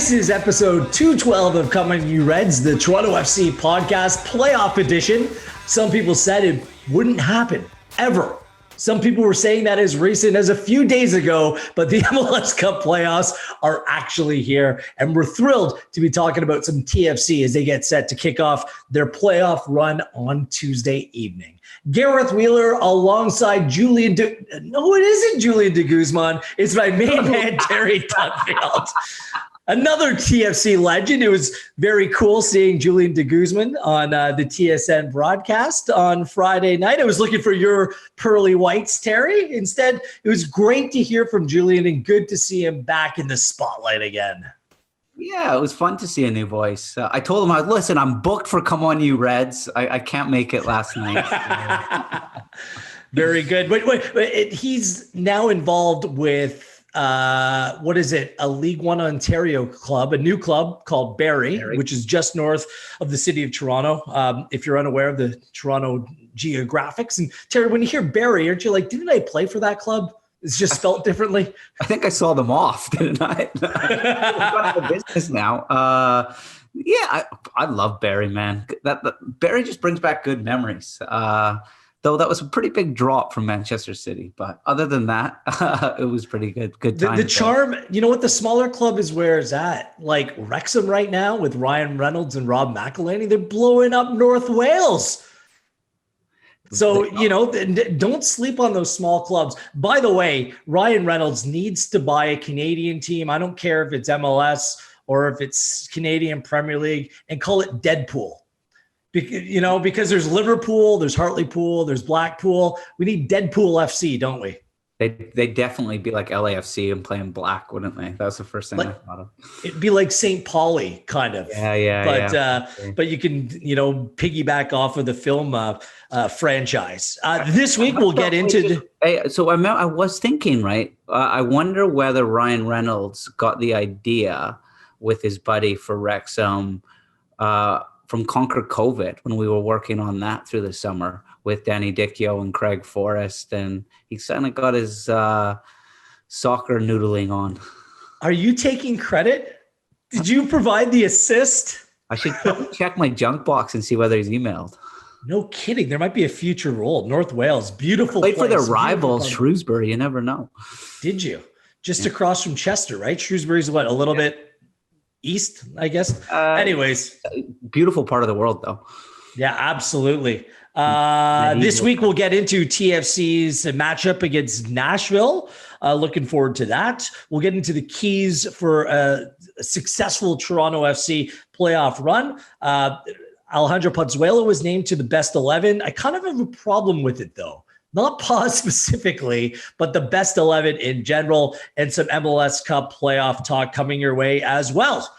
This is episode 212 of Coming You Reds, the Toronto FC podcast playoff edition. Some people said it wouldn't happen ever. Some people were saying that as recent as a few days ago, but the MLS Cup playoffs are actually here. And we're thrilled to be talking about some TFC as they get set to kick off their playoff run on Tuesday evening. Gareth Wheeler alongside Julian No, it isn't Julian de Guzman. It's my main man, Terry Dunfield. Another TFC legend. It was very cool seeing Julian de Guzman on the TSN broadcast on Friday night. I was looking for your pearly whites, Terry. Instead, it was great to hear from Julian and good to see him back in the spotlight again. Yeah, it was fun to see a new voice. I told him, listen, I'm booked for Come On You Reds. I can't make it last night. Very good. Wait, he's now involved with what is it? A League One Ontario club, a new club called Barrie, which is just north of the city of Toronto. If you're unaware of the Toronto geographics. And Terry, when you hear Barrie, aren't you like, didn't I play for that club? It's just spelled differently. I think I saw them off, didn't I? I'm out of business now. Yeah, I love Barrie, man. That Barrie just brings back good memories. Though that was a pretty big drop from Manchester City. But other than that, it was pretty good. Good time. The charm, you know what the smaller club is where is at? Like Wrexham right now with Ryan Reynolds and Rob McElhenney, they're blowing up North Wales. So, you know, don't sleep on those small clubs. By the way, Ryan Reynolds needs to buy a Canadian team. I don't care if it's MLS or if it's Canadian Premier League, and call it Deadpool. Because there's Liverpool, there's Hartlepool, there's Blackpool. We need Deadpool FC, don't we? They'd definitely be like LAFC and playing black, wouldn't they? That was the first thing I thought of. It'd be like St. Pauli, kind of. Yeah. But you can, piggyback off of the film franchise. This week we'll get into. So I was thinking, right? I wonder whether Ryan Reynolds got the idea with his buddy for Wrexham from Conquer COVID when we were working on that through the summer with Danny Dicchio and Craig Forrest, and he kind of got his soccer noodling on. Are you taking credit? Did you provide the assist? I should probably check my junk box and see whether he's emailed. No kidding. There might be a future role. North Wales, beautiful place. Played for their rivals, Shrewsbury. You never know. Did you? Just across from Chester, right? Shrewsbury's what, a little bit east, I guess. Anyways. Beautiful part of the world, though. Yeah, absolutely. This week we'll get into TFC's matchup against Nashville. Looking forward to that. We'll get into the keys for a successful Toronto FC playoff run. Alejandro Pozuelo was named to the best 11. I kind of have a problem with it, though. Not Paz specifically, but the best 11 in general, and some MLS Cup playoff talk coming your way as well.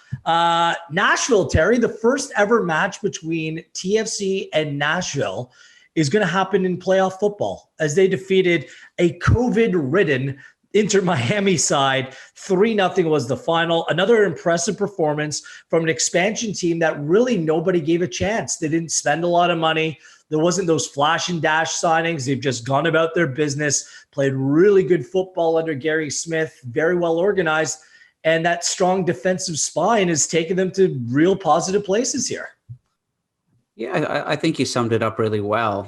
Nashville, Terry, the first ever match between TFC and Nashville is going to happen in playoff football as they defeated a COVID-ridden Inter Miami side. 3-0 was the final. Another impressive performance from an expansion team that really nobody gave a chance. They didn't spend a lot of money. There wasn't those flash and dash signings. They've just gone about their business, played really good football under Gary Smith, very well organized, and that strong defensive spine has taken them to real positive places here. Yeah, I think you summed it up really well.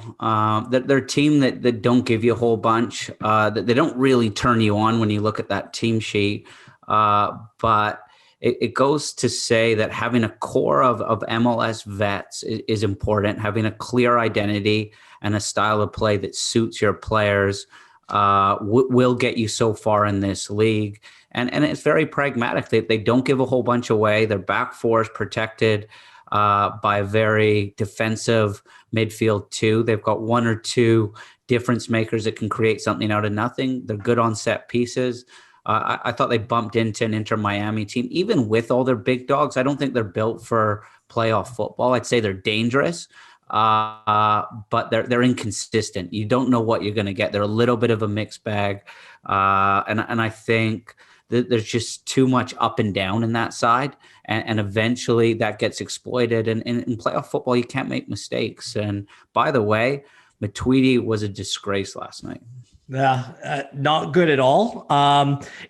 They're a team that don't give you a whole bunch. That they don't really turn you on when you look at that team sheet. But it goes to say that having a core of MLS vets is important. Having a clear identity and a style of play that suits your players will get you so far in this league. And it's very pragmatic. They don't give a whole bunch away. Their back four is protected by a very defensive midfield too. They've got one or two difference makers that can create something out of nothing. They're good on set pieces. I thought they bumped into an Inter Miami team. Even with all their big dogs, I don't think they're built for playoff football. I'd say they're dangerous, but they're inconsistent. You don't know what you're going to get. They're a little bit of a mixed bag. And I think that there's just too much up and down in that side. And eventually that gets exploited. And in playoff football, you can't make mistakes. And by the way, Matuidi was a disgrace last night. Yeah, not good at all.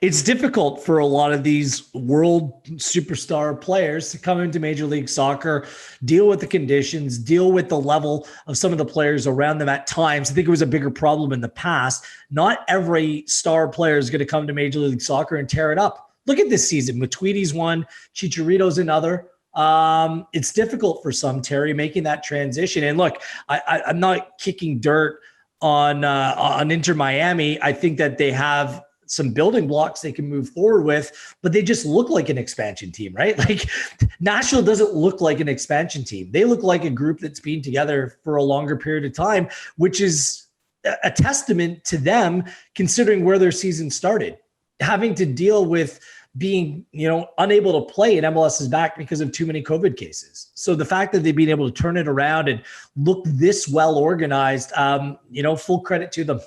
It's difficult for a lot of these world superstar players to come into Major League Soccer, deal with the conditions, deal with the level of some of the players around them at times. I think it was a bigger problem in the past. Not every star player is going to come to Major League Soccer and tear it up. Look at this season. Matuidi's one, Chicharito's another. It's difficult for some, Terry, making that transition. And look, I'm not kicking dirt on Inter Miami. I think that they have some building blocks they can move forward with, but they just look like an expansion team, right? Like Nashville doesn't look like an expansion team. They look like a group that's been together for a longer period of time, which is a testament to them considering where their season started, having to deal with being, unable to play in MLS's back because of too many COVID cases. So the fact that they've been able to turn it around and look this well organized, full credit to them.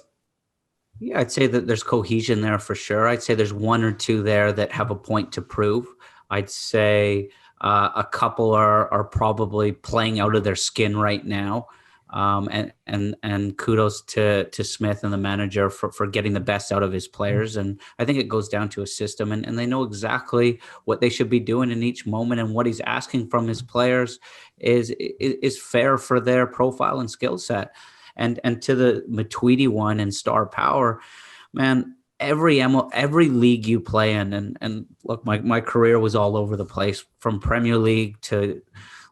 Yeah, I'd say that there's cohesion there for sure. I'd say there's one or two there that have a point to prove. I'd say a couple are probably playing out of their skin right now. And kudos to Smith and the manager for getting the best out of his players. And I think it goes down to a system and they know exactly what they should be doing in each moment, and what he's asking from his players is fair for their profile and skill set. And to the Matuidi one and star power, man, every league you play in, and look, my career was all over the place, from Premier League to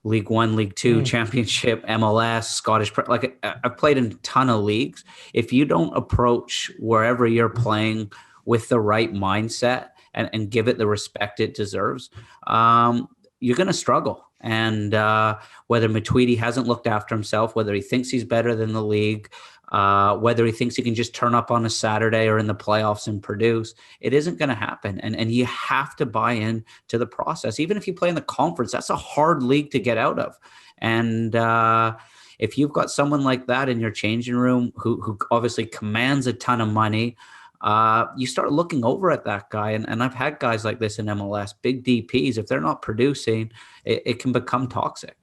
League One, League Two, Championship, MLS, Scottish. Like I've played in a ton of leagues. If you don't approach wherever you're playing with the right mindset and give it the respect it deserves, you're going to struggle. And whether Matuidi hasn't looked after himself, whether he thinks he's better than the league, whether he thinks he can just turn up on a Saturday or in the playoffs and produce, it isn't going to happen. And you have to buy in to the process. Even if you play in the conference, that's a hard league to get out of. And if you've got someone like that in your changing room who obviously commands a ton of money, you start looking over at that guy. And I've had guys like this in MLS, big DPs. If they're not producing, it can become toxic.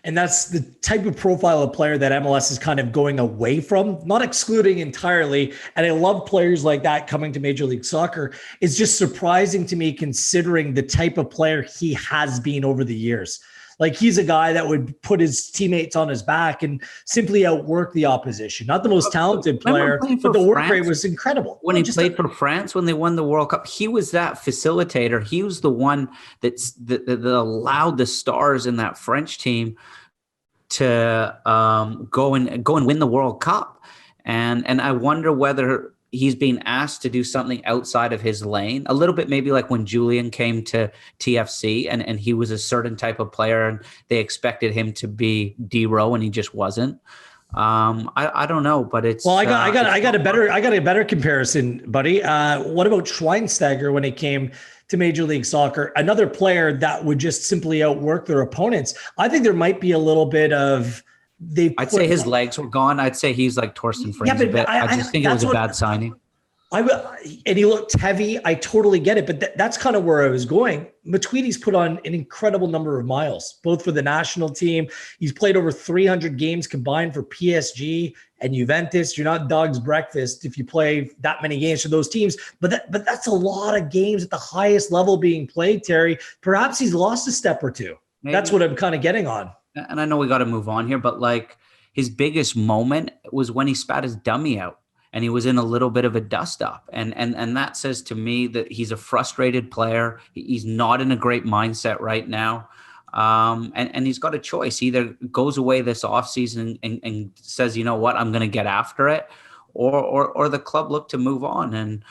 And that's the type of profile of player that MLS is kind of going away from, not excluding entirely. And I love players like that coming to Major League Soccer. It's just surprising to me considering the type of player he has been over the years. Like he's a guy that would put his teammates on his back and simply outwork the opposition. Not the most talented player, but the work rate was incredible. When he played for France, when they won the World Cup, he was that facilitator. He was the one that allowed the stars in that French team to go and win the World Cup. And I wonder whether he's being asked to do something outside of his lane, a little bit maybe like when Julian came to TFC and he was a certain type of player and they expected him to be D-Row and he just wasn't. I don't know, but it's I got a better comparison, buddy. What about Schweinsteiger when he came to Major League Soccer? Another player that would just simply outwork their opponents. I think there might be a little bit of I'd say his legs were gone. I'd say he's like Torsten Frings a bit. I just think it was a bad signing. And he looked heavy. I totally get it, but that's kind of where I was going. Matuidi's put on an incredible number of miles, both for the national team. He's played over 300 games combined for PSG and Juventus. You're not dog's breakfast if you play that many games for those teams, but that's a lot of games at the highest level being played, Terry. Perhaps he's lost a step or two. Maybe. That's what I'm kind of getting on. And I know we got to move on here, but like his biggest moment was when he spat his dummy out and he was in a little bit of a dust up. And that says to me that he's a frustrated player. He's not in a great mindset right now. And he's got a choice. He either goes away this offseason and says, you know what, I'm going to get after it, or the club look to move on. And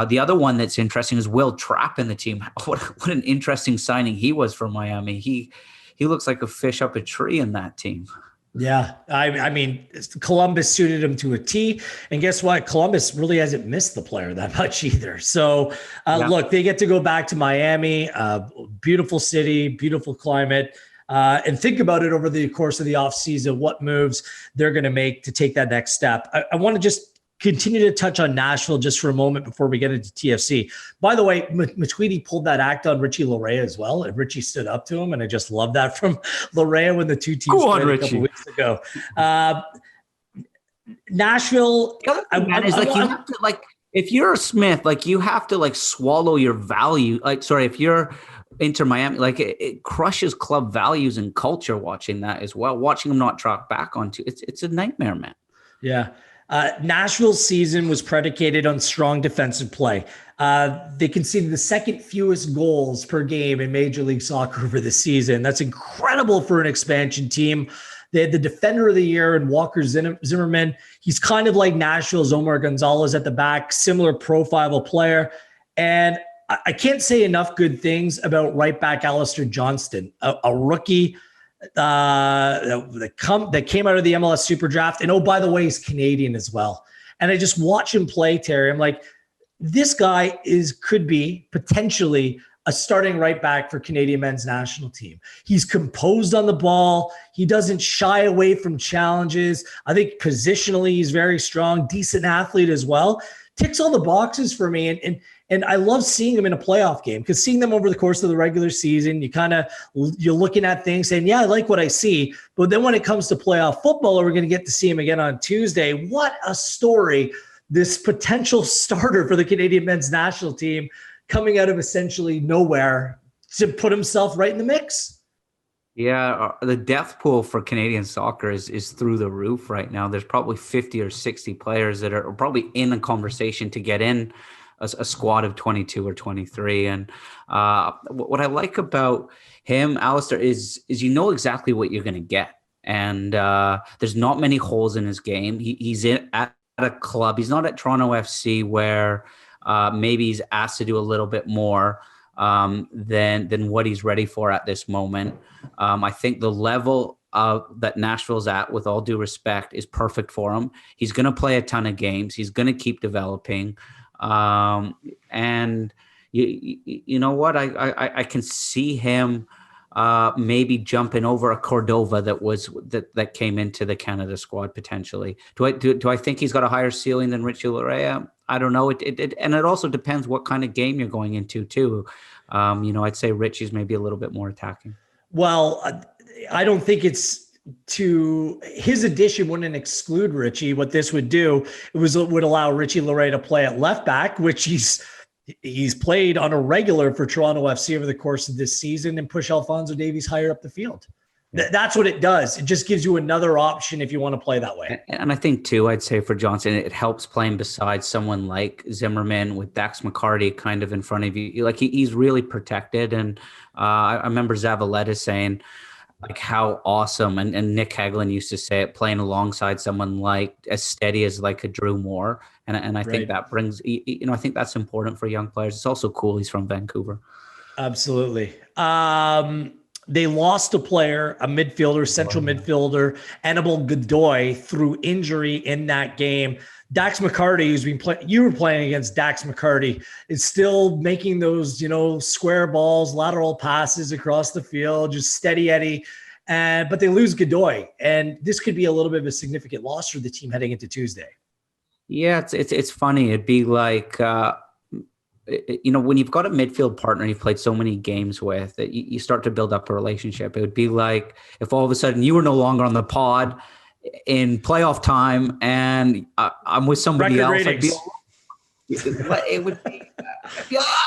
the other one that's interesting is Will Trapp in the team. What an interesting signing he was for Miami. He looks like a fish up a tree in that team. Yeah. I mean, Columbus suited him to a T. And guess what? Columbus really hasn't missed the player that much either. So, Look, they get to go back to Miami, beautiful city, beautiful climate, and think about it over the course of the offseason, what moves they're going to make to take that next step. I want to just continue to touch on Nashville just for a moment before we get into TFC. By the way, Matuidi pulled that act on Richie Larea as well, and Richie stood up to him, and I just love that from Larea when the two teams played a couple weeks ago. Nashville. If you're a Smith, like you have to like swallow your value. Like, sorry, if you're Inter Miami, like it crushes club values and culture watching that as well. Watching them not track back onto it's a nightmare, man. Yeah. Nashville's season was predicated on strong defensive play. They conceded the second fewest goals per game in Major League Soccer over the season. That's incredible for an expansion team. They had the defender of the year in Walker Zimmerman. He's kind of like Nashville's Omar Gonzalez at the back, similar profile of player. And I can't say enough good things about right back Alistair Johnston, a rookie that came out of the MLS Super Draft. And oh, by the way, he's Canadian as well. And I just watch him play, Terry. I'm like, this guy could be potentially a starting right back for Canadian men's national team. He's composed on the ball. He doesn't shy away from challenges. I think positionally he's very strong, decent athlete as well. Ticks all the boxes for me. And I love seeing him in a playoff game, because seeing them over the course of the regular season, you're looking at things saying, yeah, I like what I see. But then when it comes to playoff football, we're going to get to see him again on Tuesday. What a story. This potential starter for the Canadian men's national team coming out of essentially nowhere to put himself right in the mix. Yeah, the depth pool for Canadian soccer is through the roof right now. There's probably 50 or 60 players that are probably in a conversation to get in a squad of 22 or 23. And what I like about him, Alistair, is you know exactly what you're going to get. And there's not many holes in his game. He's at a club. He's not at Toronto FC where maybe he's asked to do a little bit more than what he's ready for at this moment. I think the level that Nashville's at, with all due respect, is perfect for him. He's going to play a ton of games. He's going to keep developing. And you know what? I can see him maybe jumping over a Cordova that came into the Canada squad potentially. Do I think he's got a higher ceiling than Richie Laryea? I don't know. And it also depends what kind of game you're going into too. I'd say Richie's maybe a little bit more attacking. Well, I don't think his addition wouldn't exclude Richie. What this would do, would allow Richie Laryea to play at left back, which he's played on a regular for Toronto FC over the course of this season, and push Alphonso Davies higher up the field. Yeah. That's what it does. It just gives you another option if you want to play that way. And I think too, I'd say for Johnson, it helps playing beside someone like Zimmerman with Dax McCarty kind of in front of you. Like he's really protected. And I remember Zavaleta saying like how awesome, and Nick Hagelin used to say it, playing alongside someone like as steady as like a Drew Moore. And I think that brings, I think that's important for young players. It's also cool he's from Vancouver. Absolutely. They lost a player, a midfielder, central midfielder, Annabelle Godoy, through injury in that game. Dax McCarty, who's been playing, you were playing against Dax McCarty, is still making those, square balls, lateral passes across the field, just steady Eddie. But they lose Godoy, and this could be a little bit of a significant loss for the team heading into Tuesday. Yeah, it's funny. It'd be like, when you've got a midfield partner you've played so many games with, that you start to build up a relationship. It would be like if all of a sudden you were no longer on the pod in playoff time and I'm with somebody else. It would be,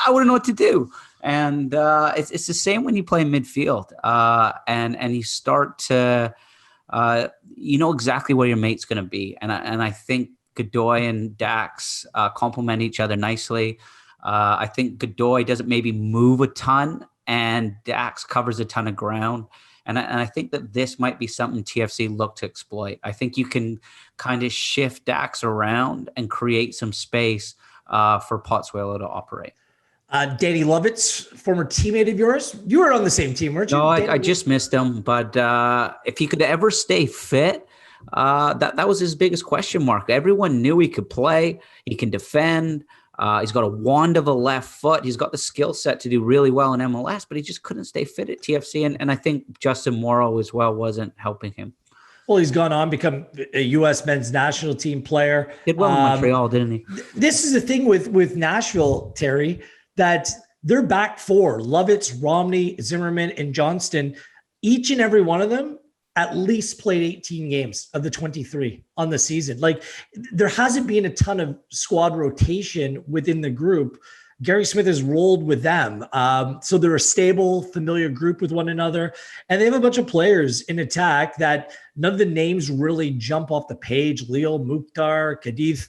I wouldn't know what to do. And it's the same when you play midfield, and you start to, exactly where your mate's going to be. And I think Godoy and Dax complement each other nicely. I think Godoy doesn't maybe move a ton, and Dax covers a ton of ground. And I think that this might be something TFC look to exploit. I think you can kind of shift Dax around and create some space for Pozuelo to operate. Danny Lovitz, former teammate of yours. You were on the same team, weren't you? No, I just missed him. But if he could ever stay fit, that was his biggest question mark. Everyone knew he could play. He can defend. He's got a wand of a left foot. He's got the skill set to do really well in MLS, but he just couldn't stay fit at TFC. And I think Justin Morrow as well wasn't helping him. Well, he's gone on, become a U.S. men's national team player. Did well in Montreal, didn't he? This is the thing with Nashville, Terry, that their back four, Lovitz, Romney, Zimmerman, and Johnston, each and every one of them at least played 18 games of the 23 on the season. Like, there hasn't been a ton of squad rotation within the group. Gary Smith has rolled with them. So they're a stable, familiar group with one another. And they have a bunch of players in attack that none of the names really jump off the page. Leo, Mukhtar, Kadith,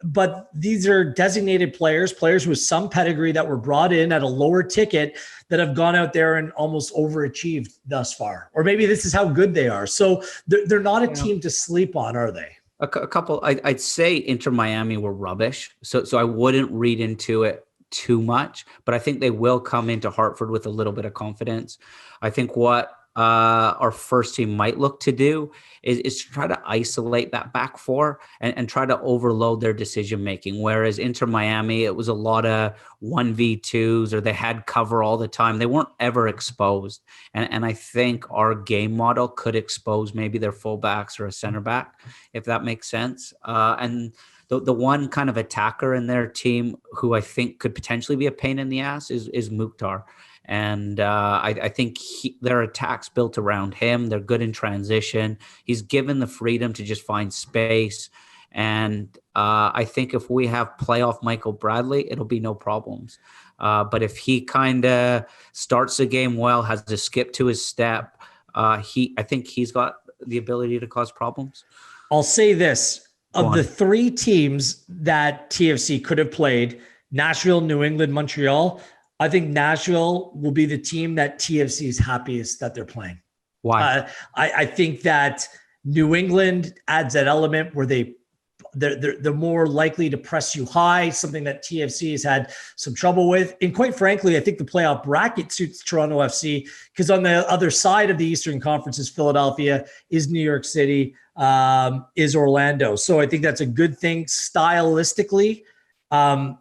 but these are designated players with some pedigree that were brought in at a lower ticket that have gone out there and almost overachieved thus far. Or maybe this is how good they are. So they're not a team to sleep on, are they? A couple, I'd say Inter Miami were rubbish. So I wouldn't read into it too much, but I think they will come into Hartford with a little bit of confidence. I think what our first team might look to do is to try to isolate that back four and try to overload their decision making. Whereas Inter Miami, it was a lot of 1v2s, or they had cover all the time. They weren't ever exposed. And I think our game model could expose maybe their fullbacks or a center back, if that makes sense. And the one kind of attacker in their team who I think could potentially be a pain in the ass is Mukhtar. And I think their attack's built around him. They're good in transition. He's given the freedom to just find space. And I think if we have playoff Michael Bradley, it'll be no problems. But if he kind of starts the game well, has a skip to his step, I think he's got the ability to cause problems. I'll say this. Of the three teams that TFC could have played, Nashville, New England, Montreal, I think Nashville will be the team that TFC is happiest that they're playing. Why? I think that New England adds that element where they're more likely to press you high, something that TFC has had some trouble with. And quite frankly, I think the playoff bracket suits Toronto FC, because on the other side of the Eastern Conference is Philadelphia, is New York City, is Orlando. So I think that's a good thing stylistically.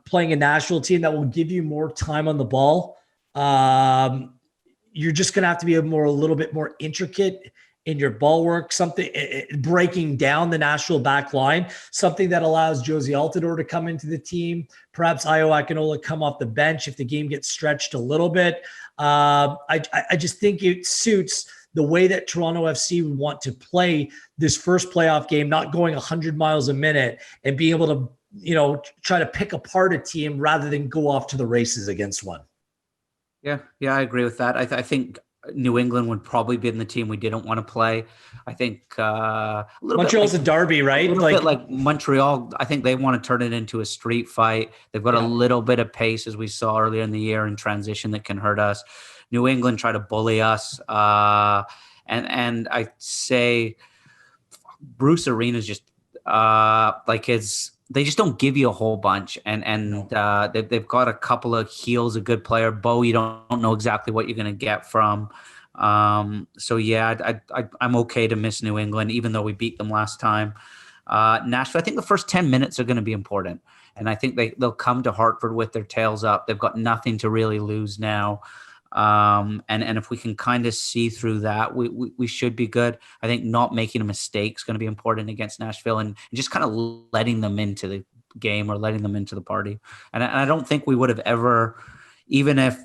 Playing a national team that will give you more time on the ball. You're just going to have to be a little bit more intricate in your ball work, something breaking down the Nashville back line, something that allows Josie Altidore to come into the team, perhaps Ayo Akinola come off the bench if the game gets stretched a little bit. I just think it suits the way that Toronto FC would want to play this first playoff game, not going 100 miles a minute and being able to try to pick apart a team rather than go off to the races against one. Yeah, I agree with that. I think New England would probably be in the team we didn't want to play. I think Montreal's a derby, right? A little bit like Montreal. I think they want to turn it into a street fight. They've got a little bit of pace, as we saw earlier in the year, in transition that can hurt us. New England try to bully us. And I say Bruce Arena's just they just don't give you a whole bunch, and they've got a couple of heels, a good player. Bo, you don't know exactly what you're going to get from. So yeah, I'm okay to miss New England, even though we beat them last time. Nashville, I think the first 10 minutes are going to be important, and I think they'll come to Hartford with their tails up. They've got nothing to really lose now. And if we can kind of see through that, we should be good. I think not making a mistake is going to be important against Nashville, and just kind of letting them into the game or letting them into the party. And I don't think we would have ever, even if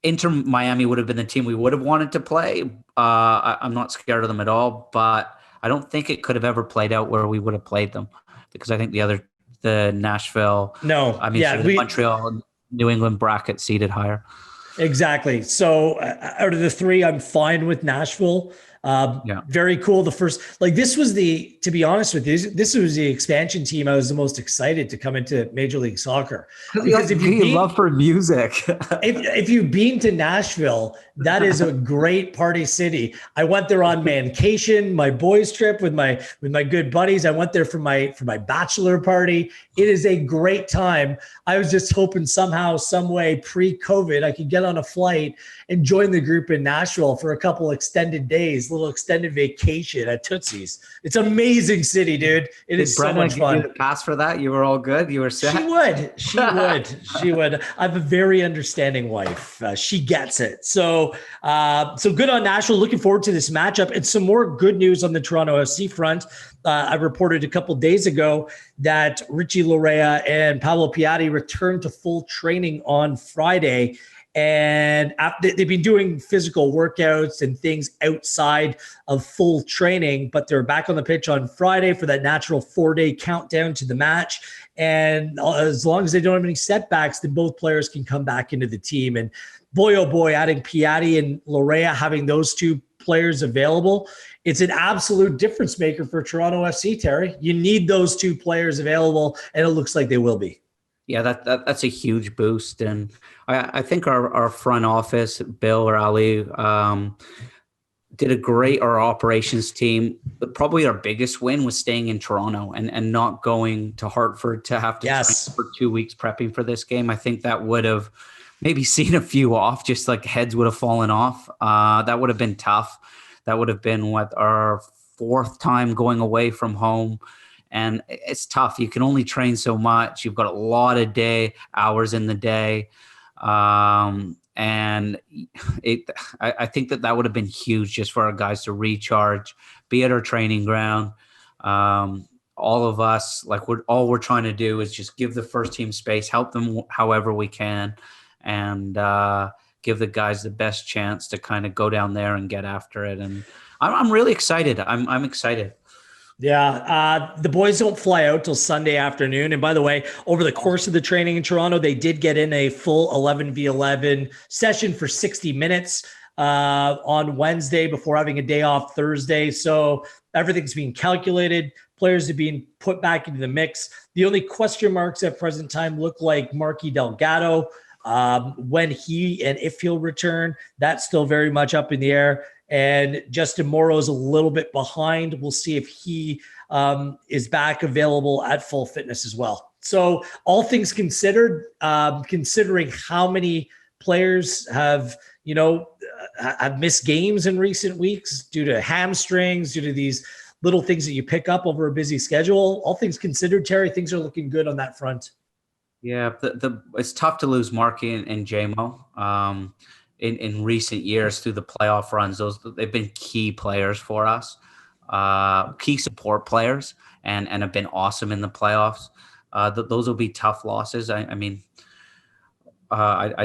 Inter Miami would have been the team we would have wanted to play. I'm not scared of them at all, but I don't think it could have ever played out where we would have played them, because I think the Nashville, the Montreal, New England bracket seated higher. Exactly. So out of the three, I'm fine with Nashville. Very cool. The first, this was to be honest with you, this was the expansion team I was the most excited to come into Major League Soccer. Because if you love for music, if you've been to Nashville, that is a great party city. I went there on mancation, my boys trip with my good buddies. I went there for my bachelor party. It is a great time. I was just hoping somehow, some way, pre-COVID, I could get on a flight and join the group in Nashville for a couple extended days, little extended vacation at Tootsie's. It's an amazing city, dude. It is so much fun. Did Brenda give you the pass for that? You were all good? You were set? She would. I have a very understanding wife. She gets it. So good on Nashville. Looking forward to this matchup. And some more good news on the Toronto FC front. I reported a couple days ago that Richie Lorea and Paolo Piatti returned to full training on Friday. And they've been doing physical workouts and things outside of full training, but they're back on the pitch on Friday for that natural 4-day countdown to the match. And as long as they don't have any setbacks, then both players can come back into the team. And boy, oh boy, adding Piatti and Lorea, having those two players available, it's an absolute difference maker for Toronto FC, Terry. You need those two players available, and it looks like they will be. Yeah, that's a huge boost. And I think our front office, Bill or Ali, did a great, our operations team, but probably our biggest win was staying in Toronto and not going to Hartford to have to train for 2 weeks prepping for this game. I think that would have maybe seen a few off, just like heads would have fallen off. That would have been tough. That would have been our fourth time going away from home. And it's tough. You can only train so much. You've got a lot of hours in the day. And I think that would have been huge just for our guys to recharge, be at our training ground. All of us, all we're trying to do is just give the first team space, help them however we can, and give the guys the best chance to kind of go down there and get after it. And I'm really excited. I'm excited. Yeah, the boys don't fly out till Sunday afternoon. And by the way, over the course of the training in Toronto, they did get in a full 11v11 session for 60 minutes on Wednesday before having a day off Thursday. So everything's being calculated. Players are being put back into the mix. The only question marks at present time look like Marky Delgado. When he and if he'll return, that's still very much up in the air. And Justin Morrow's a little bit behind. We'll see if he is back available at full fitness as well. So all things considered, considering how many players have missed games in recent weeks due to hamstrings, due to these little things that you pick up over a busy schedule, all things considered, Terry, things are looking good on that front. Yeah, it's tough to lose Marky and JMO. In recent years through the playoff runs, they've been key players for us, key support players, and have been awesome in the playoffs. Those will be tough losses. I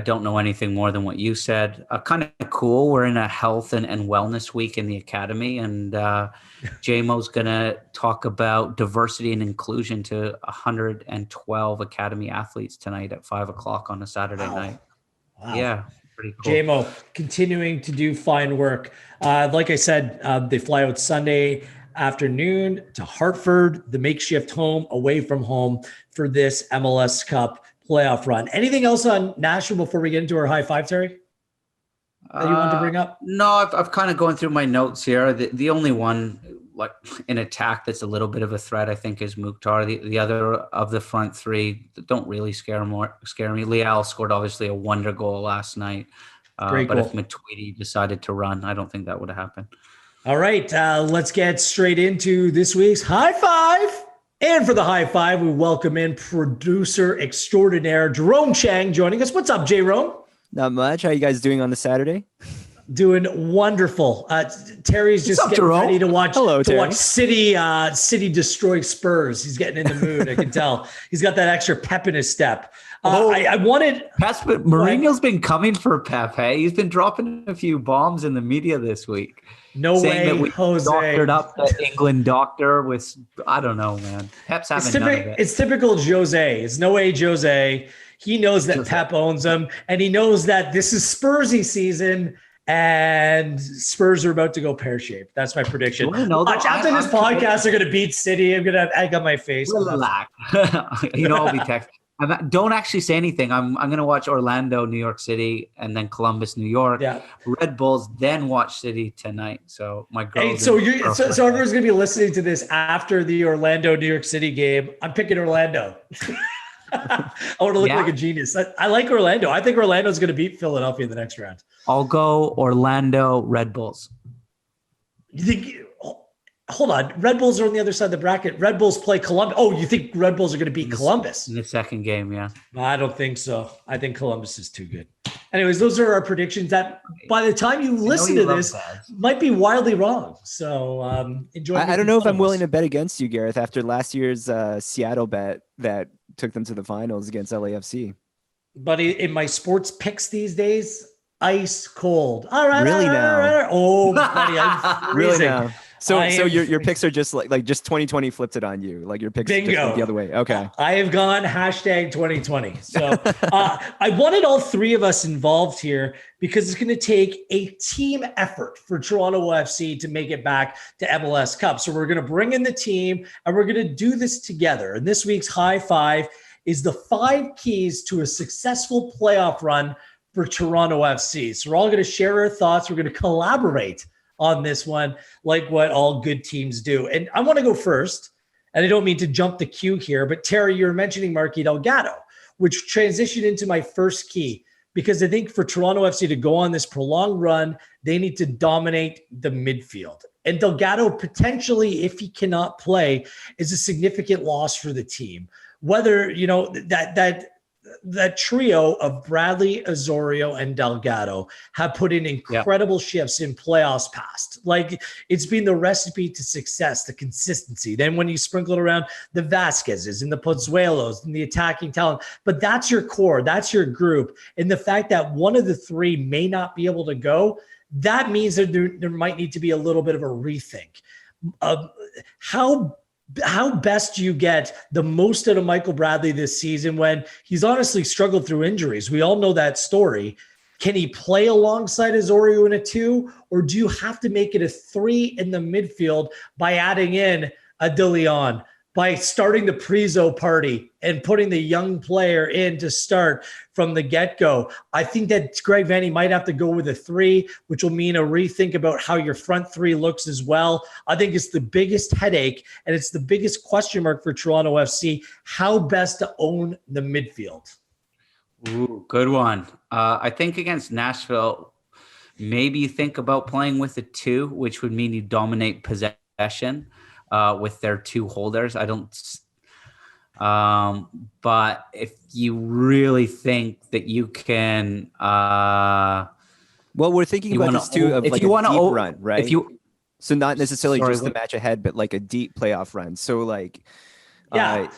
don't know anything more than what you said. Kind of cool. We're in a health and wellness week in the academy, and JMO's going to talk about diversity and inclusion to 112 academy athletes tonight at 5:00 on a Saturday night. Wow. Yeah. Pretty cool. JMO continuing to do fine work. Like I said, they fly out Sunday afternoon to Hartford, the makeshift home away from home for this MLS Cup playoff run. Anything else on Nashville before we get into our high five, Terry, that you want to bring up? No, I've kind of going through my notes here. The only one in attack that's a little bit of a threat, I think, is Mukhtar. The other of the front three don't really scare me. Leal scored obviously a wonder goal last night. But if Matuidi decided to run, I don't think that would have happened. All right, let's get straight into this week's high five. And for the high five, we welcome in producer extraordinaire Jerome Chang joining us. What's up, Jerome? Not much. How you guys doing on the Saturday? Doing wonderful. Terry's just getting ready to watch. Watch City destroy Spurs. He's getting in the mood. I can tell. He's got that extra pep in his step. I wanted. Mourinho's been coming for Pep. Hey, he's been dropping a few bombs in the media this week. No way, that we Jose. Doctored up the England doctor with, I don't know, man. Pep's having none of it. It's typical Jose. It's no way Jose. He knows that Pep owns him, and he knows that this is Spursy season. And Spurs are about to go pear-shaped. That's my prediction. Watch, after this podcast, they're going to beat City. I'm going to have egg on my face. Relax. I'll be texting. Don't actually say anything. I'm going to watch Orlando, New York City, and then Columbus, New York. Yeah. Red Bulls, then watch City tonight. So my girl. Hey, so everyone's going to be listening to this after the Orlando, New York City game. I'm picking Orlando. I want to look like a genius. I like Orlando. I think Orlando's going to beat Philadelphia in the next round. I'll go Orlando Red Bulls. You think? Hold on. Red Bulls are on the other side of the bracket. Red Bulls play Columbus. Oh, you think Red Bulls are going to beat Columbus? In the second game, yeah. No, I don't think so. I think Columbus is too good. Anyways, those are our predictions that by the time you listen to this might be wildly wrong. So enjoy. I don't know if I'm willing to bet against you, Gareth, after last year's Seattle bet that took them to the finals against LAFC. But in my sports picks these days, ice cold. All right. Really now? Oh, buddy, I'm Really freezing. now? So your picks are just like just 2020 flipped it on you. Like your picks just went the other way. Okay. I have gone hashtag 2020. So I wanted all three of us involved here because it's going to take a team effort for Toronto FC to make it back to MLS Cup. So we're going to bring in the team and we're going to do this together. And this week's high five is the 5 keys to a successful playoff run for Toronto FC. So we're all going to share our thoughts. We're going to collaborate on this one, like what all good teams do. And I want to go first, and I don't mean to jump the queue here, but Terry, you're mentioning Marky Delgado, which transitioned into my first key, because I think for Toronto FC to go on this prolonged run, they need to dominate the midfield. And Delgado, potentially, if he cannot play, is a significant loss for the team. Whether, you know, that trio of Bradley, Osorio, and Delgado have put in incredible shifts in playoffs past. Like, it's been the recipe to success, the consistency. Then when you sprinkle it around the Vasquezes and the Pozuelos and the attacking talent, but that's your core, that's your group. And the fact that one of the three may not be able to go, that means that there might need to be a little bit of a rethink. How best do you get the most out of Michael Bradley this season when he's honestly struggled through injuries? We all know that story. Can he play alongside Osorio in a 2, or do you have to make it a 3 in the midfield by adding in a De Leon, by starting the Prizo party and putting the young player in to start from the get-go? I think that Greg Vanney might have to go with a 3, which will mean a rethink about how your front 3 looks as well. I think it's the biggest headache, and it's the biggest question mark for Toronto FC, how best to own the midfield. Ooh, good one. I think against Nashville, maybe you think about playing with a 2, which would mean you dominate possession with their 2 holders. I don't, but if you really think that you can, well, we're thinking about this too of like a deep run, right? So not necessarily just the match ahead, but like a deep playoff run. So like, yeah.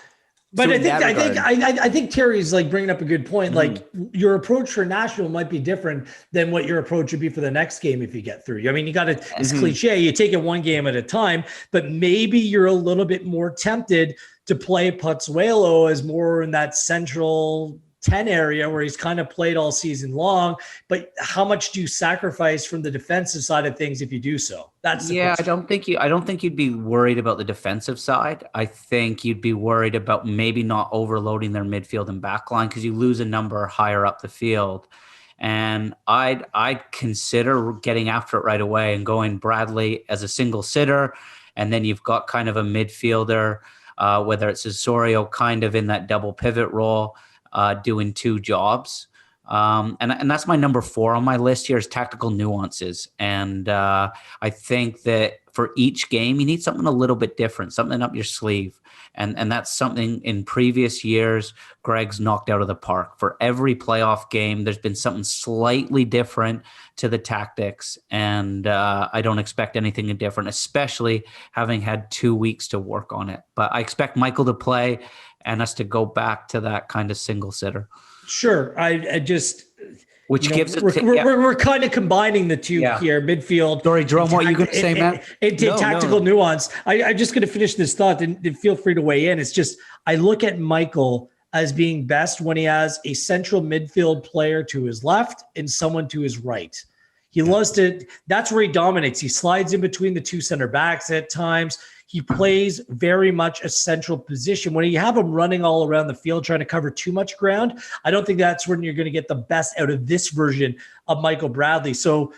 But so I think Terry's like bringing up a good point. Like, your approach for Nashville might be different than what your approach would be for the next game if you get through. I mean, you got to, it's cliche, you take it one game at a time, but maybe you're a little bit more tempted to play Pozuelo as more in that central 10 area where he's kind of played all season long. But how much do you sacrifice from the defensive side of things if you do so? That's the question. I don't think you'd be worried about the defensive side. I think you'd be worried about maybe not overloading their midfield and backline, because you lose a number higher up the field. And I'd consider getting after it right away and going Bradley as a single sitter, and then you've got kind of a midfielder, whether it's Osorio kind of in that double pivot role, doing 2 jobs. And that's my number 4 on my list here is tactical nuances. And I think that for each game, you need something a little bit different, something up your sleeve. And that's something in previous years, Greg's knocked out of the park. For every playoff game, there's been something slightly different to the tactics. And I don't expect anything different, especially having had 2 weeks to work on it. But I expect Michael to play and us to go back to that kind of single sitter. Sure. I just, which gives it, we're kind of combining the two here, midfield. Sorry, Jerome, what are you going to say, man? Tactical nuance. I'm just going to finish this thought and feel free to weigh in. It's just, I look at Michael as being best when he has a central midfield player to his left and someone to his right. He loves to, that's where he dominates. He slides in between the 2 center backs at times. He plays very much a central position. When you have him running all around the field trying to cover too much ground, I don't think that's when you're going to get the best out of this version of Michael Bradley. So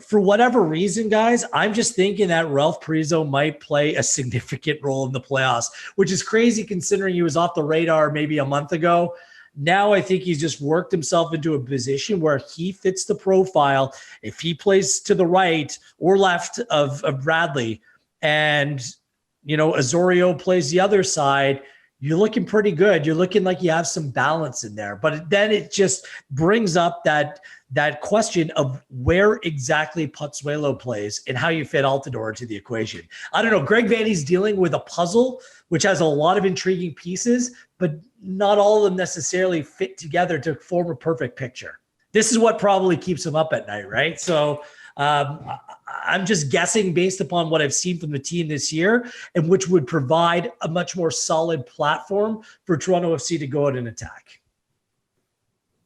for whatever reason, guys, I'm just thinking that Ralph Prizo might play a significant role in the playoffs, which is crazy considering he was off the radar maybe a month ago. Now I think he's just worked himself into a position where he fits the profile. If he plays to the right or left of Bradley, and, you know, Osorio plays the other side, you're looking pretty good. You're looking like you have some balance in there. But then it just brings up that question of where exactly Pozuelo plays and how you fit Altidore into the equation. I don't know. Greg Vanney's dealing with a puzzle, which has a lot of intriguing pieces, but not all of them necessarily fit together to form a perfect picture. This is what probably keeps him up at night, right? So I'm just guessing based upon what I've seen from the team this year, and which would provide a much more solid platform for Toronto FC to go out and attack.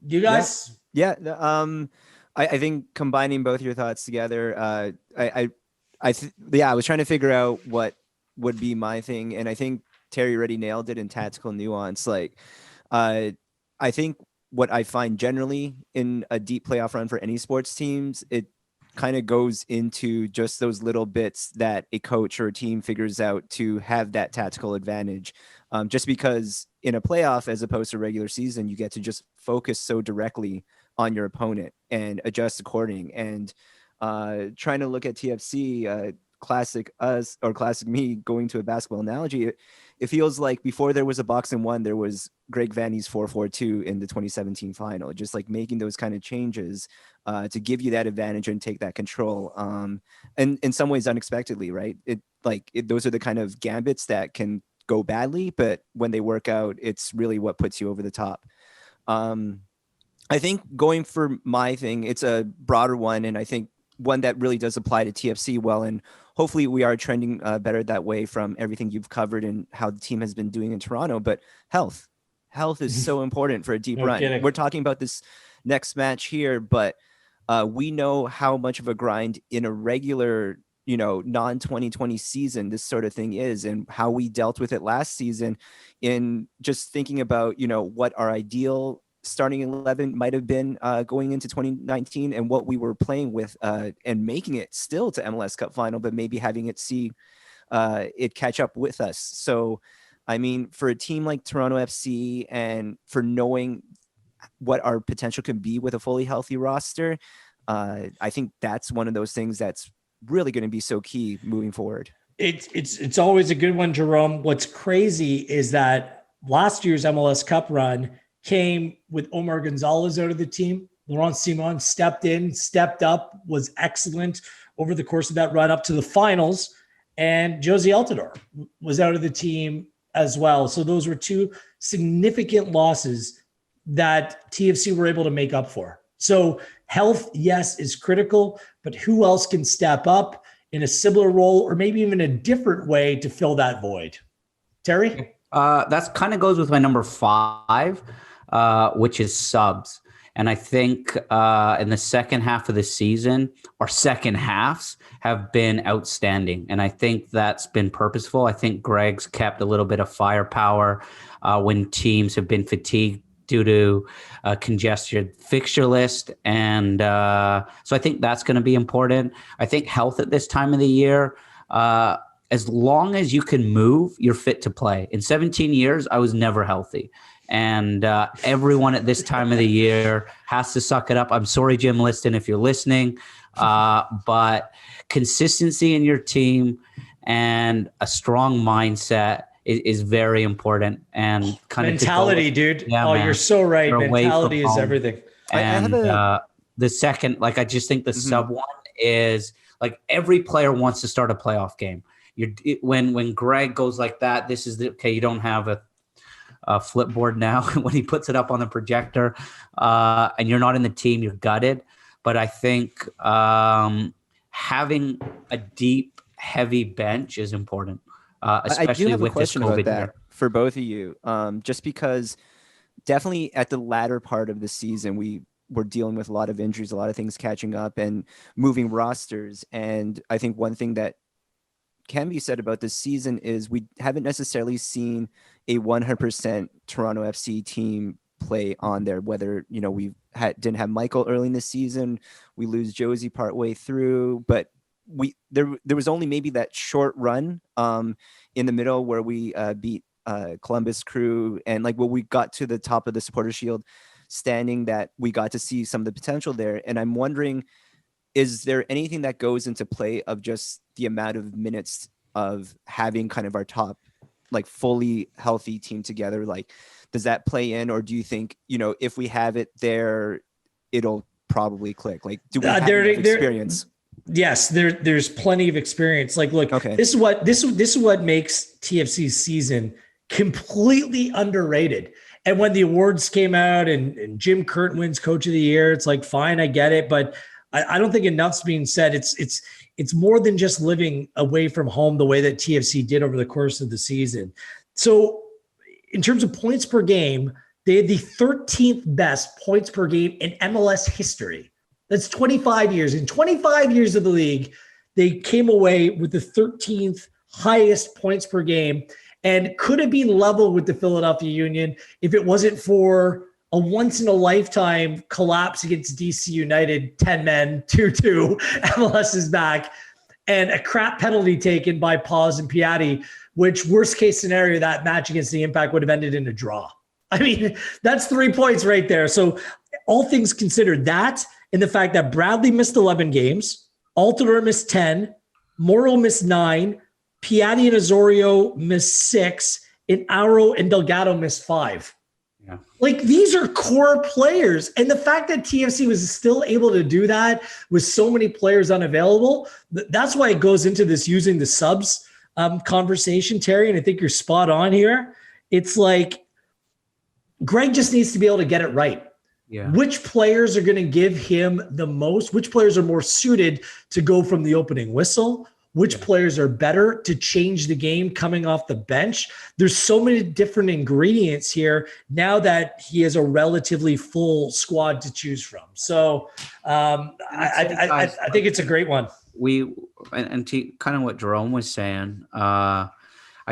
You guys? Yeah. I think combining both your thoughts together, I was trying to figure out what would be my thing, and I think Terry already nailed it in tactical nuance. Like, I think what I find generally in a deep playoff run for any sports teams, it kind of goes into just those little bits that a coach or a team figures out to have that tactical advantage. Just because in a playoff, as opposed to regular season, you get to just focus so directly on your opponent and adjust according. And trying to look at TFC, classic us or classic me going to a basketball analogy, it feels like before there was a box and one, there was Greg Vanney's 4-4-2 in the 2017 final, just like making those kind of changes to give you that advantage and take that control. And in some ways unexpectedly, right? Those are the kind of gambits that can go badly, but when they work out, it's really what puts you over the top. I think going for my thing, it's a broader one, and I think one that really does apply to TFC well, and hopefully we are trending better that way from everything you've covered and how the team has been doing in Toronto. But health is so important for a deep run. Kidding. We're talking about this next match here, but we know how much of a grind in a regular, non-2020 season this sort of thing is, and how we dealt with it last season in just thinking about, what our ideal starting 11 might have been going into 2019 and what we were playing with and making it still to MLS Cup final, but maybe having it it catch up with us. So, I mean, for a team like Toronto FC and for knowing what our potential can be with a fully healthy roster, I think that's one of those things that's really going to be so key moving forward. It's always a good one, Jerome. What's crazy is that last year's MLS Cup run came with Omar Gonzalez out of the team. Laurent Simon stepped up, was excellent over the course of that run up to the finals. And Josie Altidore was out of the team as well. So those were two significant losses that TFC were able to make up for. So health, yes, is critical, but who else can step up in a similar role or maybe even a different way to fill that void? Terry? That kind of goes with my number 5. Which is subs. And I think in the second half of the season, our second halves have been outstanding. And I think that's been purposeful. I think Greg's kept a little bit of firepower when teams have been fatigued due to a congested fixture list. And so I think that's going to be important. I think health at this time of the year, as long as you can move, you're fit to play. In 17 years, I was never healthy. And everyone at this time of the year has to suck it up. I'm sorry, Jim Liston, if you're listening, but consistency in your team and a strong mindset is very important. And kind mentality, dude. Yeah, man, you're so right. Mentality is everything. And the second, I just think the sub one is every player wants to start a playoff game. When Greg goes like that, this is you don't have a Flipboard now when he puts it up on the projector and you're not in the team, you're gutted. But I think having a deep, heavy bench is important, especially I do have with a question about that for both of you, just because definitely at the latter part of the season, we were dealing with a lot of injuries, a lot of things catching up and moving rosters. And I think one thing that can be said about this season is we haven't necessarily seen a 100% Toronto FC team play on there, whether, we didn't have Michael early in the season, we lose Josie partway through, but there was only maybe that short run in the middle where we beat Columbus Crew, and when we got to the top of the Supporter Shield standing, that we got to see some of the potential there. And I'm wondering, is there anything that goes into play of just the amount of minutes of having kind of our top like fully healthy team together? Like, does that play in, or do you think, if we have it there, it'll probably click? Like, do we have enough experience? Yes, there's plenty of experience. Like, look, Okay. this is what makes TFC's season completely underrated. And when the awards came out and Jim Curtin wins Coach of the Year, it's like, fine, I get it, but I don't think enough's being said. It's more than just living away from home the way that TFC did over the course of the season. So in terms of points per game, they had the 13th best points per game in MLS history. That's 25 years. In 25 years of the league, they came away with the 13th highest points per game and could have been level with the Philadelphia Union if it wasn't for a once-in-a-lifetime collapse against DC United, 10 men, 2-2, MLS is back, and a crap penalty taken by Paz and Piatti, which worst-case scenario, that match against the Impact would have ended in a draw. I mean, that's 3 points right there. So all things considered, that and the fact that Bradley missed 11 games, Altidore missed 10, Morrow missed 9, Piatti and Osorio missed 6, and Auro and Delgado missed 5. Yeah. Like, these are core players. And the fact that TFC was still able to do that with so many players unavailable, that's why it goes into this using the subs conversation, Terry. And I think you're spot on here. It's like Greg just needs to be able to get it right. Yeah. Which players are going to give him the most? Which players are more suited to go from the opening whistle? Which players are better to change the game coming off the bench? There's so many different ingredients here now that he has a relatively full squad to choose from. So I think it's a great one. And to kind of what Jerome was saying, I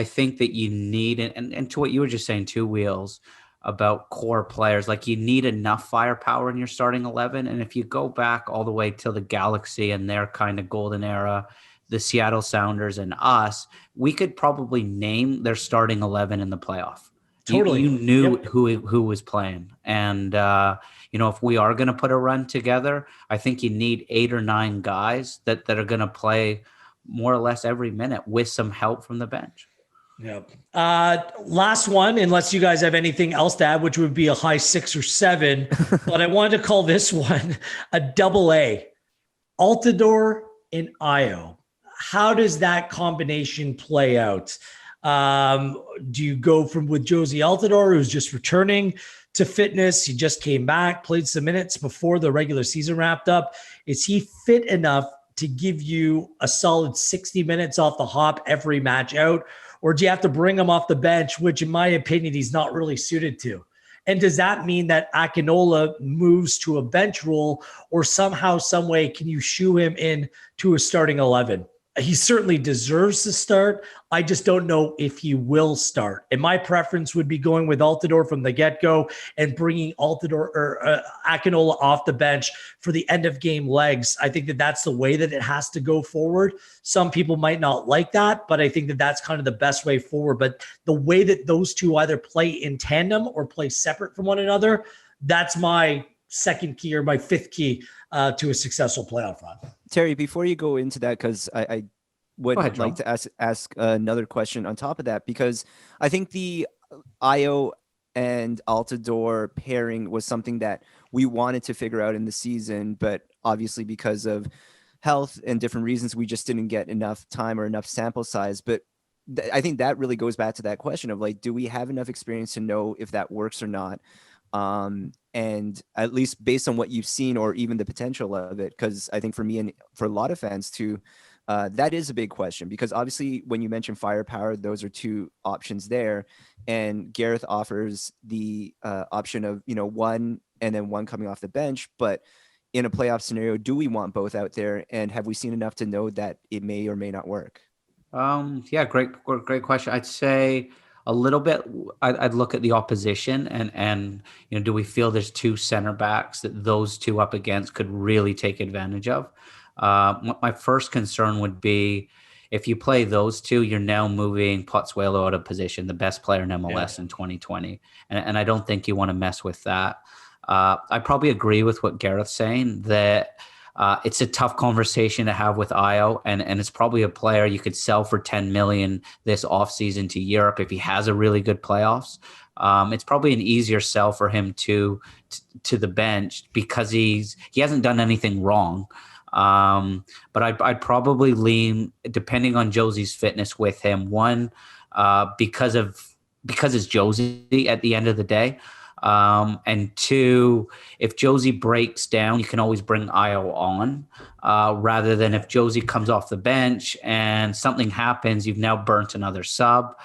think that you need, and to what you were just saying too, Wheels, about core players, like you need enough firepower in your starting 11. And if you go back all the way till the Galaxy and their kind of golden era, the Seattle Sounders and us, we could probably name their starting 11 in the playoff. Totally. You knew who was playing. And, if we are going to put a run together, I think you need 8 or 9 guys that are going to play more or less every minute with some help from the bench. Yep. Last one, unless you guys have anything else to add, which would be a high 6 or 7, but I wanted to call this one a double A. Altidore and Ayo. How does that combination play out? Do you go with Josie Altidore, who's just returning to fitness? He just came back, played some minutes before the regular season wrapped up. Is he fit enough to give you a solid 60 minutes off the hop every match out? Or do you have to bring him off the bench, which in my opinion, he's not really suited to? And does that mean that Akinola moves to a bench role, or somehow, some way, can you shoe him in to a starting 11? He certainly deserves to start. I just don't know if he will start. And my preference would be going with Altidore from the get-go and bringing Altidore or Akinola off the bench for the end of game legs. I think that that's the way that it has to go forward. Some people might not like that, but I think that that's kind of the best way forward. But the way that those two either play in tandem or play separate from one another, that's my second key or my fifth key to a successful playoff run. Terry, before you go into that, because I would like to ask another question on top of that, because I think the Ayo and Altidore pairing was something that we wanted to figure out in the season, but obviously because of health and different reasons, we just didn't get enough time or enough sample size. But I think that really goes back to that question of like, do we have enough experience to know if that works or not? And at least based on what you've seen or even the potential of it, because I think for me and for a lot of fans too, that is a big question, because obviously when you mention firepower, those are two options there. And Gareth offers the option of, one and then one coming off the bench. But in a playoff scenario, do we want both out there? And have we seen enough to know that it may or may not work? Yeah, great question. I'd say a little bit. I'd look at the opposition and do we feel there's two center backs that those two up against could really take advantage of? My first concern would be if you play those two, you're now moving Pozuelo out of position, the best player in MLS in 2020. And I don't think you want to mess with that. I probably agree with what Gareth's saying, that It's a tough conversation to have with Ayo, and it's probably a player you could sell for 10 million this offseason to Europe if he has a really good playoffs. It's probably an easier sell for him to the bench because he hasn't done anything wrong. But I'd probably lean, depending on Josie's fitness, with him. One, because it's Josie at the end of the day. And two, if Josie breaks down, you can always bring Ayo on, rather than if Josie comes off the bench and something happens, you've now burnt another sub.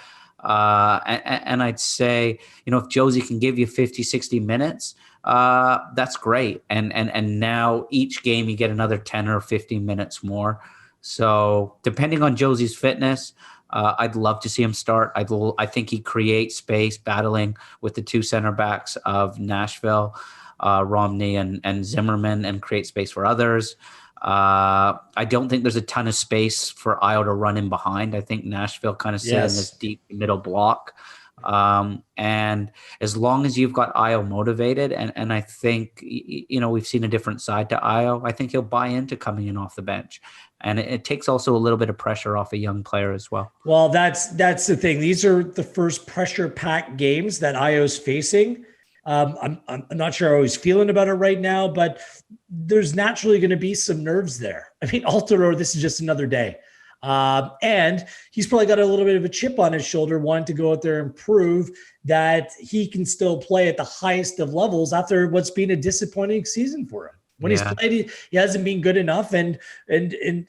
And I'd say, if Josie can give you 50, 60 minutes, that's great. And now each game you get another 10 or 15 minutes more. So depending on Josie's fitness, I'd love to see him start. I think he creates space battling with the two center backs of Nashville, Romney and Zimmerman, and create space for others. I don't think there's a ton of space for Ayo to run in behind. I think Nashville kind of sit in this deep middle block. And as long as you've got Ayo motivated, and I think, we've seen a different side to Ayo, I think he'll buy into coming in off the bench. And it takes also a little bit of pressure off a young player as well. Well, that's the thing. These are the first pressure-packed games that Ayo's facing. I'm not sure how he's feeling about it right now, but there's naturally going to be some nerves there. I mean, Altidore, this is just another day. And he's probably got a little bit of a chip on his shoulder, wanting to go out there and prove that he can still play at the highest of levels after what's been a disappointing season for him. When he's played, he hasn't been good enough, and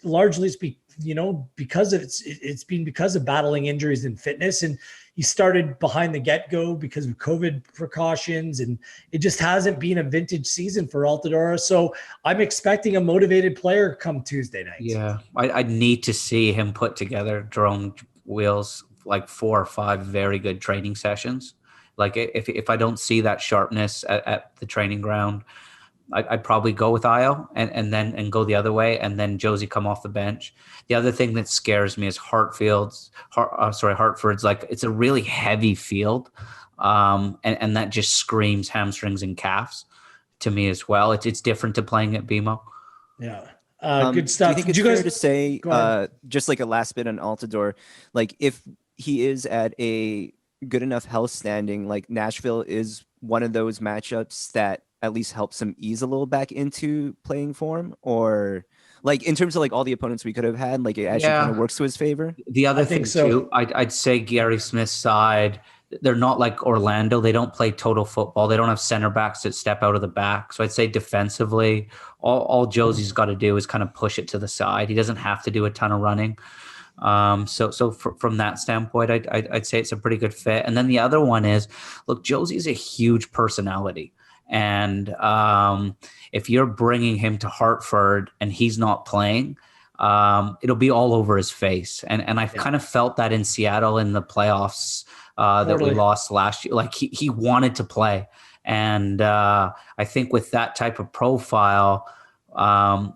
largely it's been because of battling injuries and fitness, and he started behind the get-go because of COVID precautions, and it just hasn't been a vintage season for Altidore. So I'm expecting a motivated player come Tuesday night. Yeah, I'd need to see him put together drone wheels, like 4 or 5 very good training sessions. Like if I don't see that sharpness at the training ground, I'd probably go with Ayo and go the other way, and then Josie come off the bench. The other thing that scares me is Hartford's. Like, it's a really heavy field, and that just screams hamstrings and calves to me as well. It's different to playing at BMO. Yeah. Good stuff. Do you think it's fair to say, just like a last bit on Altidore, like if he is at a good enough health standing, like Nashville is one of those matchups that at least helps him ease a little back into playing form, or like in terms of like all the opponents we could have had, like it actually kind of works to his favor? The other thing too, I'd say Gary Smith's side, they're not like Orlando. They don't play total football. They don't have center backs that step out of the back. So I'd say defensively, all Josie's got to do is kind of push it to the side. He doesn't have to do a ton of running. So from that standpoint, I'd say it's a pretty good fit. And then the other one is, look, Josie's a huge personality. And if you're bringing him to Hartford and he's not playing, it'll be all over his face. And I've kind of felt that in Seattle in the playoffs that we lost last year. Like he wanted to play. And I think with that type of profile,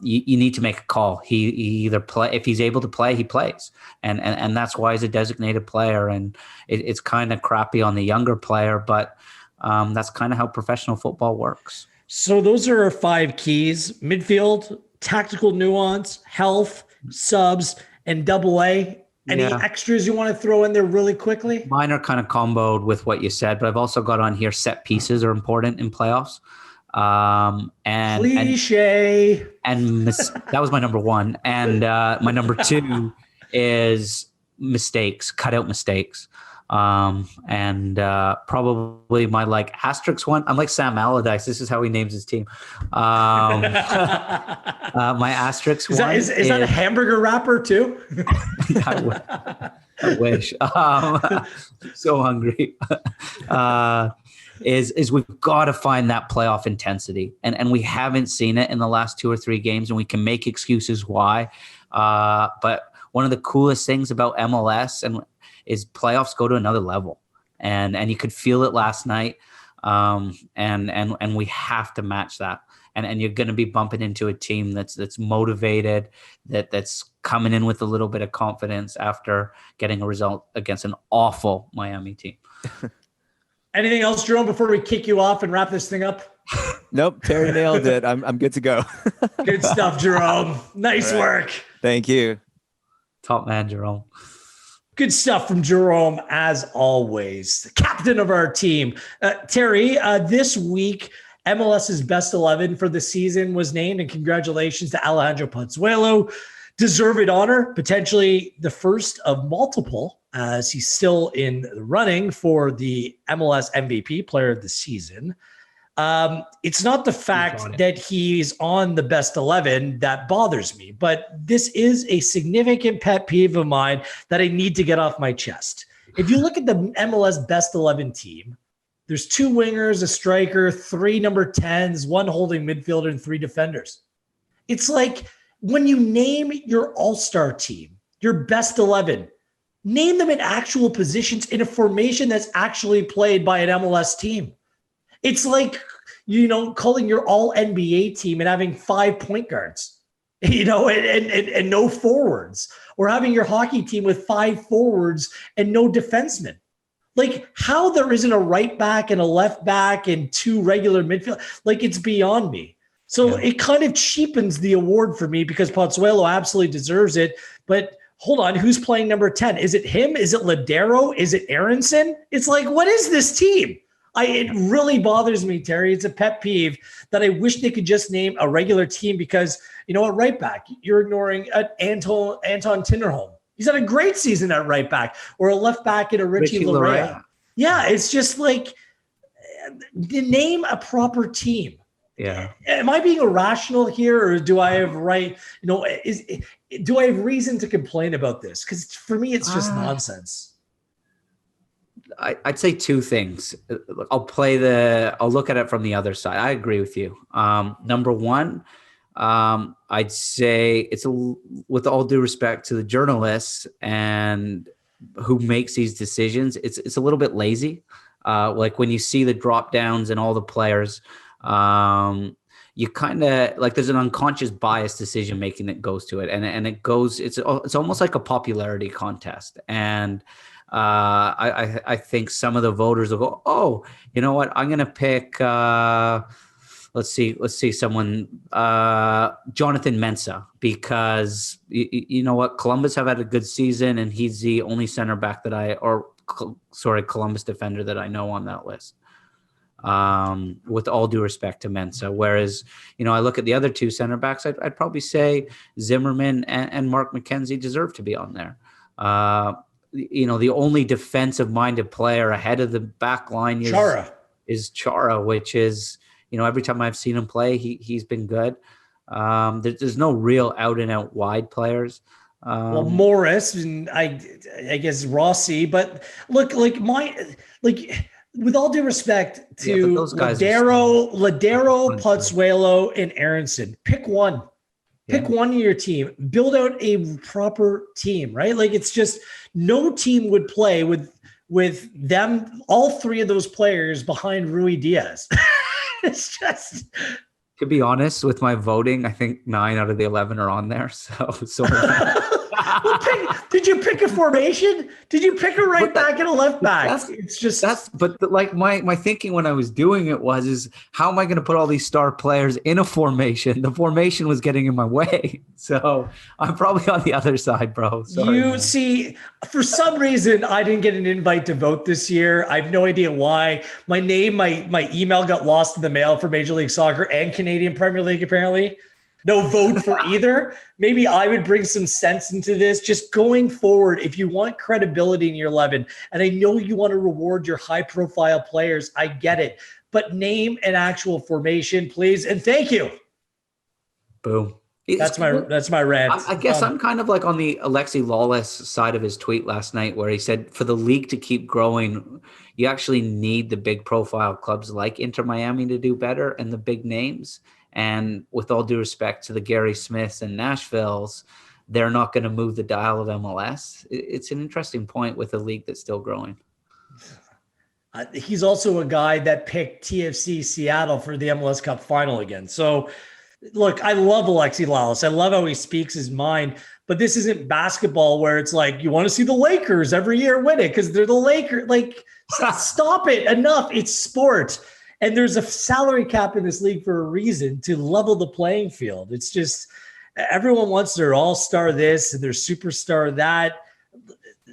you need to make a call. He either play, if he's able to play, he plays. And that's why he's a designated player. And it's kind of crappy on the younger player, but that's kind of how professional football works. So those are our 5 keys: midfield, tactical nuance, health, subs, and AA. Any extras you want to throw in there really quickly? Mine are kind of comboed with what you said, but I've also got on here set pieces are important in playoffs. And cliche. And that was my number 1. And my number 2 is mistakes, cut out mistakes. And probably my like asterisk one. I'm like Sam Allardyce. This is how he names his team. My asterisk one is that a hamburger wrapper too? I wish. So hungry. Is we've got to find that playoff intensity, and we haven't seen it in the last 2 or 3 games, and we can make excuses why. But one of the coolest things about MLS is playoffs go to another level, and you could feel it last night. And we have to match that. And you're going to be bumping into a team that's motivated, that's coming in with a little bit of confidence after getting a result against an awful Miami team. Anything else, Jerome, before we kick you off and wrap this thing up? Nope, Terry nailed it. I'm good to go. Good stuff, Jerome. Nice work. Thank you. Top man, Jerome. Good stuff from Jerome, as always. The captain of our team. Terry, this week, MLS's Best 11 for the season was named, and congratulations to Alejandro Pozuelo. Deserved honor, potentially the first of multiple, as he's still in the running for the MLS MVP, Player of the Season. It's not the fact that he's on the Best 11 that bothers me, but this is a significant pet peeve of mine that I need to get off my chest. If you look at the MLS Best 11 team, there's 2 wingers, a striker, 3 number 10s, 1 holding midfielder, and 3 defenders. It's like when you name your all-star team, your Best 11, name them in actual positions in a formation that's actually played by an MLS team. It's like, calling your all NBA team and having 5 point guards, and no forwards, or having your hockey team with 5 forwards and no defensemen. Like, how there isn't a right back and a left back and 2 regular midfield, like, it's beyond me. So It kind of cheapens the award for me, because Pozuelo absolutely deserves it. But hold on, who's playing number 10? Is it him? Is it Ladero? Is it Aronson? It's like, what is this team? It really bothers me, Terry. It's a pet peeve that I wish they could just name a regular team, because, at right back, you're ignoring Anton Tinnerholm. He's had a great season at right back, or a left back in a Richie Larea. Yeah, it's just like, name a proper team. Yeah. Am I being irrational here, or do I have do I have reason to complain about this? Because for me, it's just nonsense. I'd say 2 things. I'll look at it from the other side. I agree with you. Number 1, I'd say it's with all due respect to the journalists and who makes these decisions, it's a little bit lazy. Like when you see the drop downs and all the players, you kind of like, there's an unconscious bias decision making that goes to it, and it's almost like a popularity contest. And I think some of the voters will go, oh, you know what, I'm going to pick, let's see someone, Jonathan Mensah, because you know what, Columbus have had a good season, and he's the only center back Columbus defender that I know on that list. With all due respect to Mensah. Whereas, I look at the other 2 center backs, I'd probably say Zimmerman and Mark McKenzie deserve to be on there. The only defensive-minded player ahead of the back line is Chara, which is, every time I've seen him play, he's been good. There's no real out-and-out wide players. Morris and I guess Rossi, but look, with all due respect to Ladero, Pozuelo, and Aronson, pick one. Pick one of your team. Build out a proper team, right? Like, it's just no team would play with them, all 3 of those players behind Rui Diaz. It's just... To be honest, with my voting, I think 9 out of the 11 are on there. So did you pick a formation? Did you pick a right back and a left back? My thinking when I was doing it is how am I going to put all these star players in a formation? The formation was getting in my way. So I'm probably on the other side, bro. Sorry, you see, for some reason, I didn't get an invite to vote this year. I have no idea why. My email got lost in the mail for Major League Soccer and Canadian Premier League, apparently. No vote for either. Maybe I would bring some sense into this. Just going forward, if you want credibility in your 11, and I know you want to reward your high-profile players, I get it. But name an actual formation, please, and thank you. Boom. That's my rant. I guess I'm kind of like on the Alexi Lawless side of his tweet last night, where he said for the league to keep growing, you actually need the big-profile clubs like Inter Miami to do better, and the big names. And with all due respect to the Gary Smiths and Nashvilles, they're not going to move the dial of MLS. It's an interesting point with a league that's still growing. He's also a guy that picked TFC Seattle for the MLS Cup final again. So, look, I love Alexi Lawless. I love how he speaks his mind. But this isn't basketball where it's like you want to see the Lakers every year win it because they're the Lakers. Like, stop it. Enough. It's sport. And there's a salary cap in this league for a reason, to level the playing field. It's just everyone wants their all-star this and their superstar that.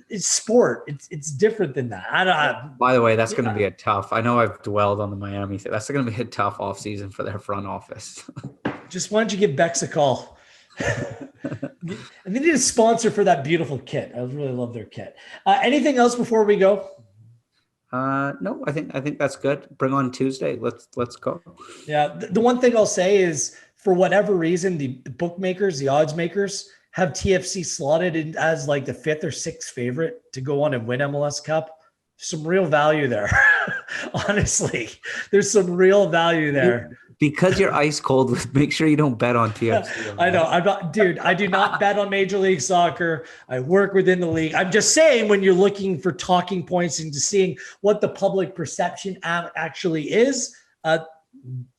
It's sport. It's different than that. By the way, that's going to be a tough. I know I've dwelled on the Miami thing. That's going to be a tough offseason for their front office. Just why don't you give Bex a call? And they need a sponsor for that beautiful kit. I really love their kit. Anything else before we go? No, I think that's good. Bring on Tuesday. Let's go. Yeah. The one thing I'll say is, for whatever reason, the bookmakers, the odds makers, have TFC slotted in as like the 5th or 6th favorite to go on and win MLS Cup. Some real value there. Honestly, there's some real value there. Because you're ice cold, make sure you don't bet on TFC. I know. I'm not, dude. I do not bet on Major League Soccer. I work within the league. I'm just saying, when you're looking for talking points and to seeing what the public perception actually is,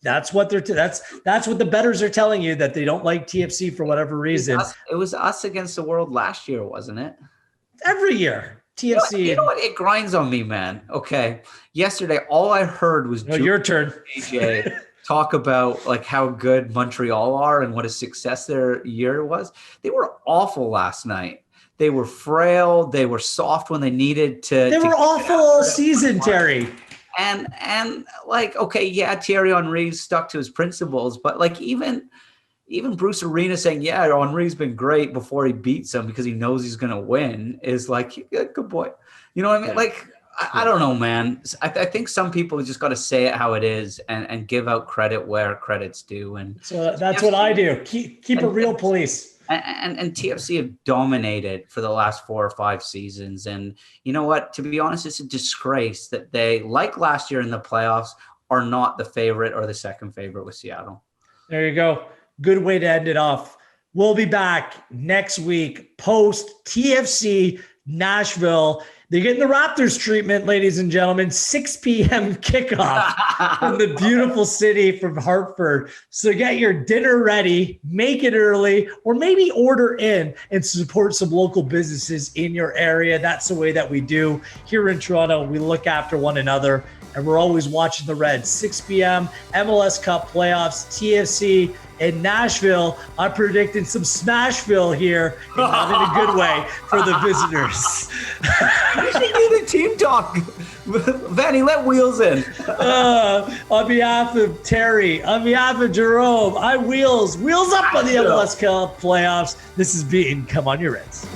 that's what that's what the bettors are telling you, that they don't like TFC for whatever reason. It was us against the world last year, wasn't it? Every year, TFC. You know what? It grinds on me, man. Okay. Yesterday, all I heard was your turn. AJ talk about like how good Montreal are and what a success their year was. They were awful last night. They were frail. They were soft when they needed to. They were awful all season, Terry. And like, okay, yeah, Thierry Henry stuck to his principles, but like even Bruce Arena saying, yeah, Henry's been great before he beats him because he knows he's going to win, is like, yeah, good boy. You know what I mean? Yeah. Like, I don't know, man. I think some people just got to say it how it is and give out credit where credit's due. And so that's what I do. Keep a real police. And TFC have dominated for the last 4 or 5 seasons. And you know what? To be honest, it's a disgrace that they, like last year in the playoffs, are not the favorite or the second favorite with Seattle. There you go. Good way to end it off. We'll be back next week post TFC Nashville. They're getting the Raptors treatment, ladies and gentlemen. 6 p.m. kickoff in the beautiful city from Hartford. So get your dinner ready, make it early, or maybe order in and support some local businesses in your area. That's the way that we do here in Toronto. We look after one another, and we're always watching the Reds. 6 p.m. MLS Cup Playoffs, TFC in Nashville. I'm predicting some Smashville here, and not in a good way for the visitors. You should do the team talk. Vanny, let Wheels in. On behalf of Terry, on behalf of Jerome, I'm Wheels. Wheels up on the MLS Cup Playoffs. This is being Come On Your Reds.